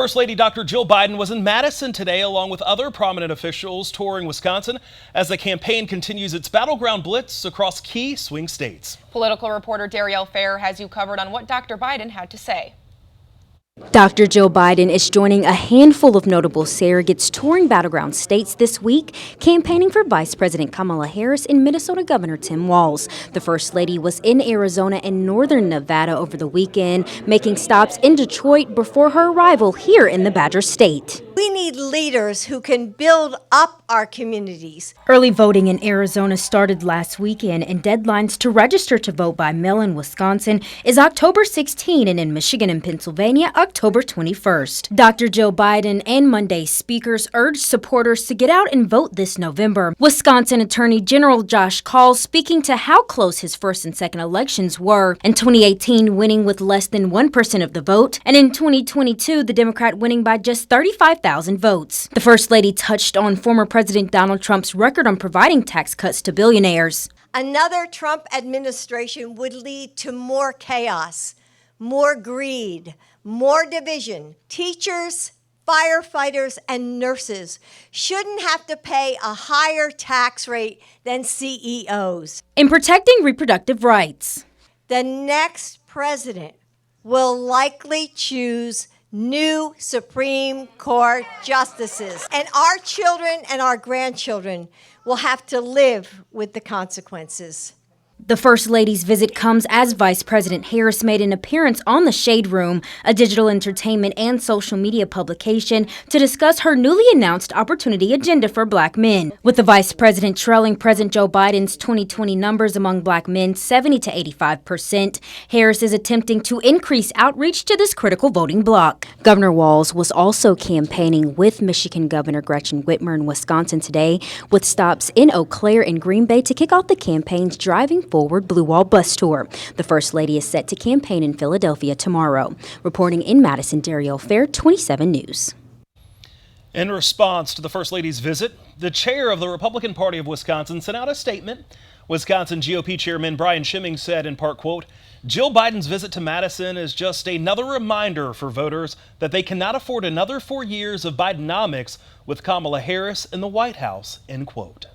First Lady Dr. Jill Biden was in Madison today along with other prominent officials touring Wisconsin as the campaign continues its battleground blitz across key swing states. Political reporter Darielle Fair has you covered on what Dr. Biden had to say. Dr. Joe Biden is joining a handful of notable surrogates touring battleground states this week, campaigning for Vice President Kamala Harris and Minnesota Governor Tim Walz. The First Lady was in Arizona and northern Nevada over the weekend, making stops in Detroit before her arrival here in the Badger State. We need leaders who can build up our communities. Early voting in Arizona started last weekend, and deadlines to register to vote by mail in Wisconsin is October 16 and in Michigan and Pennsylvania, October 21st. Dr. Joe Biden and Monday's speakers urged supporters to get out and vote this November. Wisconsin Attorney General Josh Kaul speaking to how close his first and second elections were. In 2018, winning with less than 1% of the vote, and in 2022, the Democrat winning by just 35,000 votes. The First Lady touched on former President Donald Trump's record on providing tax cuts to billionaires. Another Trump administration would lead to more chaos, more greed, more division. Teachers, firefighters, and nurses shouldn't have to pay a higher tax rate than CEOs. In protecting reproductive rights, The next president will likely choose new Supreme Court justices, and our children and our grandchildren will have to live with the consequences. the First Lady's visit comes as Vice President Harris made an appearance on The Shade Room, a digital entertainment and social media publication, to discuss her newly announced opportunity agenda for black men. With the Vice President trailing President Joe Biden's 2020 numbers among black men 70 to 85%, Harris is attempting to increase outreach to this critical voting bloc. Governor Walz was also campaigning with Michigan Governor Gretchen Whitmer in Wisconsin today, with stops in Eau Claire and Green Bay to kick off the campaign's Driving Forward Blue Wall bus tour. The First Lady is set to campaign in Philadelphia tomorrow. Reporting in Madison, Darielle Fair, 27 News. In response to the First Lady's visit, the chair of the Republican Party of Wisconsin sent out a statement. Wisconsin GOP Chairman Brian Schimming said in part, quote, "Jill Biden's visit to Madison is just another reminder for voters that they cannot afford another 4 years of Bidenomics with Kamala Harris in the White House," end quote.